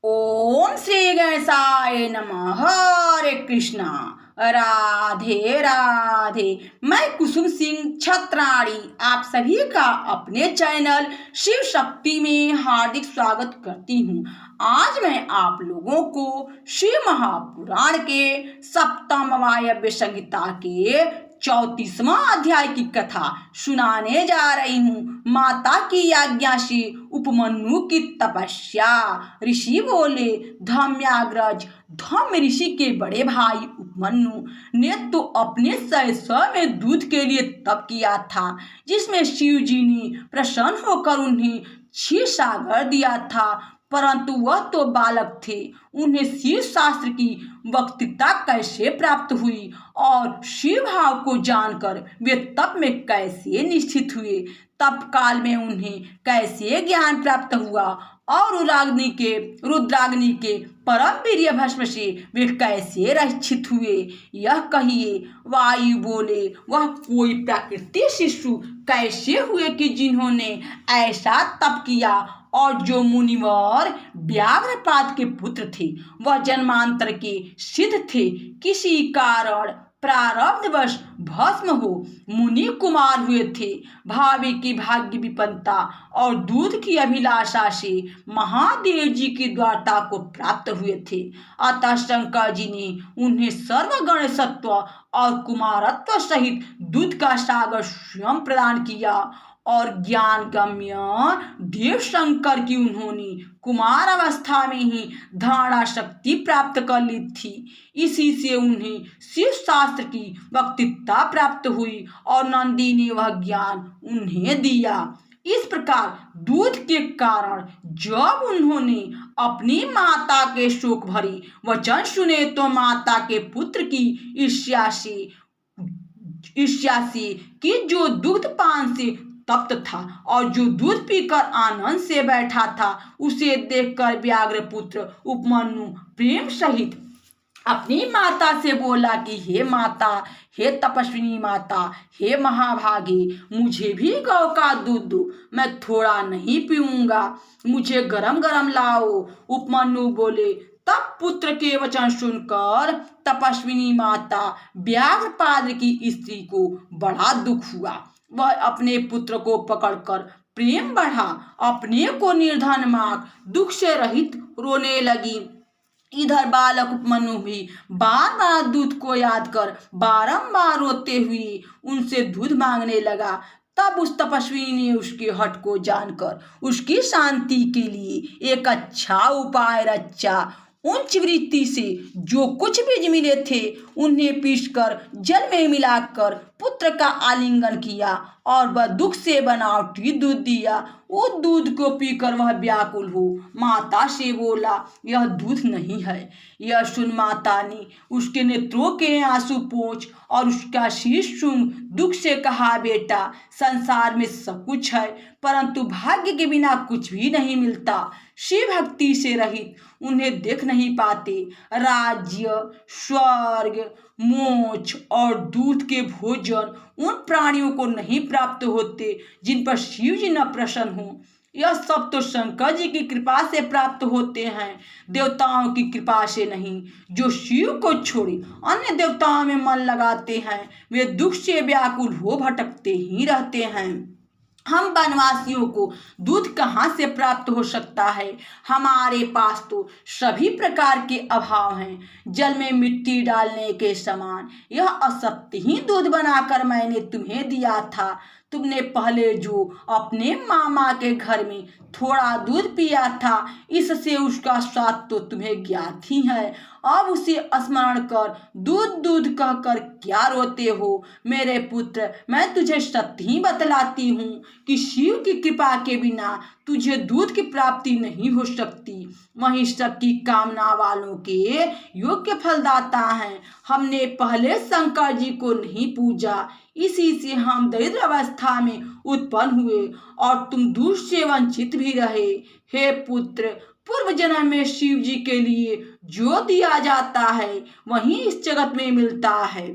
ओम श्री गणेशाय नमः। हरे कृष्णा। राधे राधे। मैं कुसुम सिंह छत्राणी आप सभी का अपने चैनल शिव शक्ति में हार्दिक स्वागत करती हूँ। आज मैं आप लोगों को शिव महापुराण के सप्तम वायव्य संहिता के 34वां अध्याय की कथा सुनाने जा रही हूँ। माता की आज्ञा से उपमन्यु की तपस्या। ऋषि बोले, धम्याग्रज, धम्म ऋषि के बड़े भाई उपमन्यु ने तो अपने शैशव में दूध के लिए तप किया था, जिसमें शिव जी ने प्रसन्न होकर उन्हें क्षीर सागर दिया था, परंतु वह तो बालक थे। उन्हें शिव शास्त्र की वक्तृता कैसे प्राप्त हुई और शिव भाव को जानकर वे तप में कैसे निश्चित हुए, तप काल में उन्हें कैसे ज्ञान प्राप्त हुआ और रुद्राग्नि के परम वीर्य भस्म से वे कैसे रक्षित हुए, यह कहिए। वायु बोले, वह कोई प्राकृतिक शिशु कैसे हुए कि जिन्होंने ऐसा तप किया और जो मुनिवर व्याघ्रपाद के पुत्र थे, वह जन्मांतर के सिद्ध थे, किसी कारण प्रारब्धवश भस्म हो मुनि कुमार हुए थे। भावी की भाग्य विपन्नता और दूध की अभिलाषा से महादेव जी की द्वारता को प्राप्त हुए थे। अतः शंकर जी ने उन्हें सर्वगण सत्व और कुमारत्व सहित दूध का सागर स्वयं प्रदान किया और ज्ञान गम्य देव शंकर की उन्होंने कुमार अवस्था में ही धारणा शक्ति प्राप्त कर ली थी। इसी से उन्हें शिव शास्त्र की वक्तृता प्राप्त हुई और नंदी ने वह ज्ञान उन्हें दिया। इस प्रकार दूध के कारण जब उन्होंने अपनी माता के शोक भरी वचन सुने तो माता के पुत्र की ईर्ष्या से कि जो दुग्ध पान से तप्त था और जो दूध पीकर आनंद से बैठा था, उसे देखकर व्याघ्र पुत्र उपमन्यु प्रेम सहित अपनी माता से बोला कि हे माता, हे तपस्विनी माता, हे महाभागे, मुझे भी गौ का दूध दो, मैं थोड़ा नहीं पीऊंगा, मुझे गरम गरम लाओ। उपमन्यु बोले। तब पुत्र के वचन सुनकर तपस्विनी माता व्याघ्रपाद की स्त्री को बड़ा दुख हुआ। वह अपने पुत्र को पकड़कर प्रेम बढ़ा अपने को निर्धन मांग दुख से रहित रोने लगी। इधर बालक उपमन्यु भी बार बार दूध को याद कर बारंबार रोते हुए उनसे दूध मांगने लगा। तब उस तपस्वी ने उसके हठ को जानकर उसकी शांति के लिए एक अच्छा उपाय रचा। उच्च वृत्ति से जो कुछ बीज मिले थे उन्हें पीसकर जल में मिलाकर पुत्र का आलिंगन किया और वह दुख से बनावटी दूध दिया। उस दूध को पीकर वह व्याकुल हो माता से बोला, यह दूध नहीं है। यह सुन माता ने उसके नेत्रों के आंसू पोंछ और उसका शीश सूंघ दुख से कहा, बेटा, संसार में सब कुछ है, परंतु भाग्य के बिना कुछ भी नहीं मिलता। शिव भक्ति से रहित उन्हें देख नहीं पाते। राज्य, स्वर्ग, मोक्ष और दूध के भोजन उन प्राणियों को नहीं प्राप्त होते जिन पर शिव जी न प्रसन्न हो। यह सब तो शंकर जी की कृपा से प्राप्त होते हैं, देवताओं की कृपा से नहीं। जो शिव को छोड़े अन्य देवताओं में मन लगाते हैं, वे दुख से व्याकुल हो भटकते ही रहते हैं। हम वनवासियों को दूध कहाँ से प्राप्त हो सकता है? हमारे पास तो सभी प्रकार के अभाव हैं। जल में मिट्टी डालने के समान यह असत्य ही दूध बनाकर मैंने तुम्हें दिया था। तुमने पहले जो अपने मामा के घर में थोड़ा दूध पिया था, इससे उसका स्वाद तो तुम्हें ज्ञात ही है। अब उसे स्मरण कर दूध दूध कहकर क्या रोते हो? मेरे पुत्र, मैं तुझे सत्य ही बतलाती हूँ कि शिव की कृपा के बिना तुझे दूध की प्राप्ति नहीं हो सकती। वही सबकी कामना वालों के योग्य फलदाता हैं। हमने पहले शंकर जी को नहीं पूजा, इसी से हम दरिद्र अवस्था में उत्पन्न हुए और तुम दूध से वंचित भी रहे। हे पुत्र, पूर्व जन्म में शिव जी के लिए जो दिया जाता है वही इस जगत में मिलता है।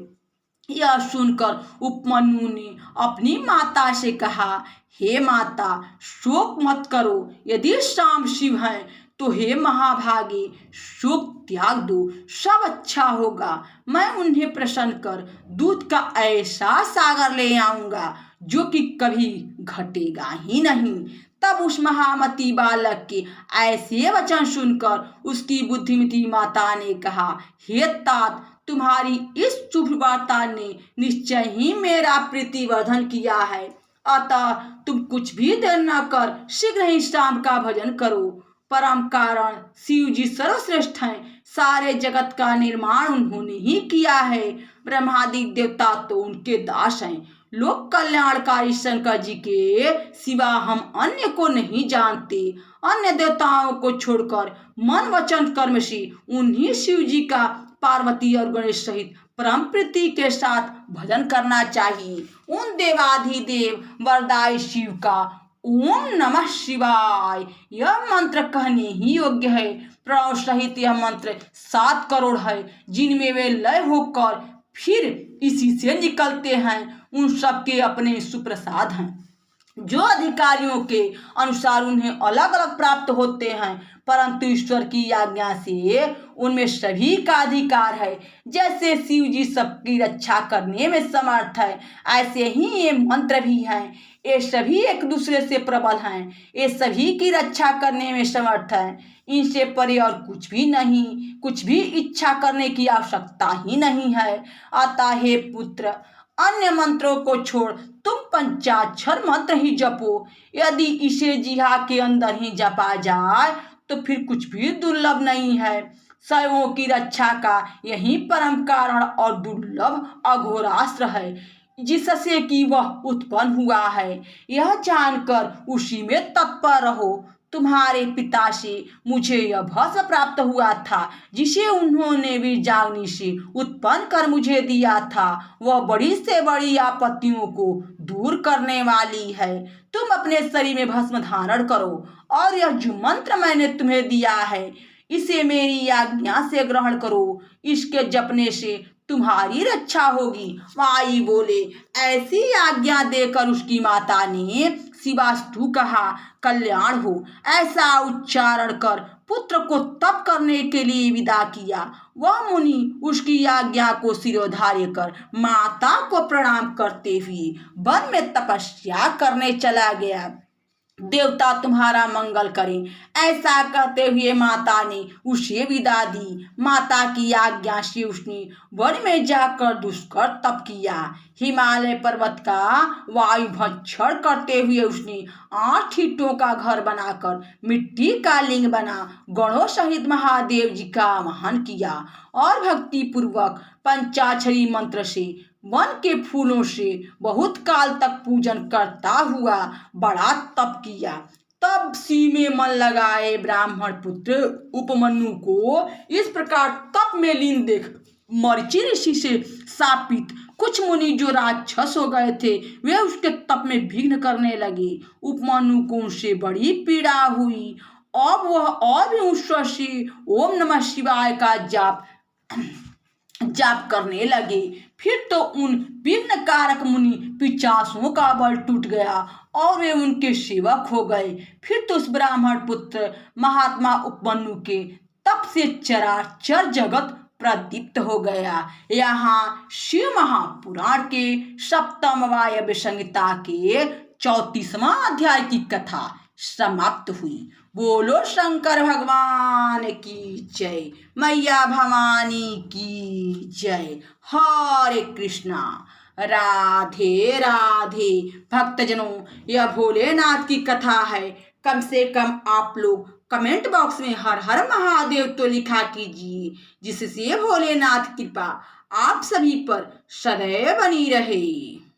यह सुनकर उपमन्यु ने अपनी माता से कहा, हे माता, शोक मत करो। यदि शाम शिव हैं तो हे महाभागे शोक त्याग दो, सब अच्छा होगा। मैं उन्हें प्रसन्न कर दूध का ऐसा सागर ले आऊंगा जो कि कभी घटेगा ही नहीं। तब उस महामती बालक के ऐसे वचन सुनकर उसकी बुद्धिमती माता ने कहा, हे तात, तुम्हारी इस शुभ वार्ता ने निश्चय ही मेरा प्रीतिवर्धन किया है। अतः तुम कुछ भी देर न कर शीघ्र ही शाम का भजन करो। परम कारण शिव जी सर्वश्रेष्ठ हैं, सारे जगत का निर्माण उन्होंने ही किया है। ब्रह्मादि देवता तो उनके दास हैं। लोक कल्याणकारी शंकर जी के सिवा हम अन्य को नहीं जानते। अन्य देवताओं को छोड़कर मन वचन कर्म से उन्हीं शिव जी का पार्वती और गणेश सहित परम प्रीति के साथ भजन करना चाहिए। उन देवाधिदेव वरदाई शिव का ओम नमः शिवाय यह मंत्र कहने ही योग्य है। प्रणव सहित यह मंत्र 7 करोड़ है, जिनमें वे लय होकर फिर इसी से निकलते हैं। उन सब के अपने सुप्रसाद हैं, जो अधिकारियों के अनुसार उन्हें अलग अलग प्राप्त होते हैं, परंतु ईश्वर की आज्ञा से उनमें सभी का अधिकार है। जैसे शिव जी सबकी रक्षा करने में समर्थ है, ऐसे ही ये मंत्र भी हैं। ये सभी एक दूसरे से प्रबल हैं, ये सभी की रक्षा करने में समर्थ है। इनसे परे और कुछ भी नहीं, कुछ भी इच्छा करने की आवश्यकता ही नहीं है। अतः हे पुत्र, अन्य मंत्रों को छोड़ तुम पंचाक्षर मंत्र ही जपो। यदि इसे जिहा के अंदर ही जपा जाए तो फिर कुछ भी दुर्लभ नहीं है। शैवों की रक्षा का यही परम कारण और दुर्लभ अघोरास्त्र है, जिससे कि वह उत्पन्न हुआ है। यह जानकर उसी में तत्पर रहो। तुम्हारे पिता से मुझे यह भस्म प्राप्त हुआ था, जिसे उन्होंने भी जागनी से उत्पन्न कर मुझे दिया था। वह बड़ी से बड़ी आपत्तियों को दूर करने वाली है। तुम अपने शरीर में भस्म धारण करो और यह जो मंत्र मैंने तुम्हें दिया है, इसे मेरी आज्ञा से ग्रहण करो। इसके जपने से तुम्हारी रक्षा होगी। माई बोले। ऐसी आज्ञा देकर उसकी माता ने शिवास्तु कहा, कल्याण हो। ऐसा उच्चारण कर पुत्र को तप करने के लिए विदा किया। वह मुनि उसकी आज्ञा को सिरोधार्य कर माता को प्रणाम करते हुए वन में तपस्या करने चला गया। देवता तुम्हारा मंगल करें, ऐसा कहते हुए माता ने उसे विदा दी। माता की आज्ञा से उसने वन में जाकर दुष्कर तप किया। हिमालय पर्वत का वायु भक्षण करते हुए उसने 8 ईंटों का घर बनाकर मिट्टी का लिंग बना गणों सहित महादेव जी का आवाहन किया और भक्ति पूर्वक पंचाक्षरी मंत्र से वन के फूलों से बहुत काल तक पूजन करता हुआ बड़ा तप किया। तब शिव में मन लगाए ब्राह्मण पुत्र उपमन्यु को इस प्रकार तप में लीन देख मरीचि ऋषि से शापित कुछ मुनि जो राक्षस हो गए थे, वे उसके तप में विघ्न करने लगे। उपमन्यु को उनसे बड़ी पीड़ा हुई। अब वह और भी ऊंचा से ओम नमः शिवाय का जाप करने लगे। फिर तो उन विघ्न कारक मुनि पिचासों का बल टूट गया और वे उनके सेवक हो गए। फिर तो उस ब्राह्मण पुत्र महात्मा उपमन्यु के तप से चराचर जगत प्रदीप्त हो गया। यहाँ शिव महापुराण के सप्तम वायव्य संहिता के 34वां अध्याय की कथा समाप्त हुई। बोलो शंकर भगवान की जय, मैया भवानी की जय। हरे कृष्णा। राधे राधे। भक्तजनों, यह भोलेनाथ की कथा है। कम से कम आप लोग कमेंट बॉक्स में हर हर महादेव तो लिखा कीजिए, जिससे भोलेनाथ कृपा आप सभी पर सदैव बनी रहे।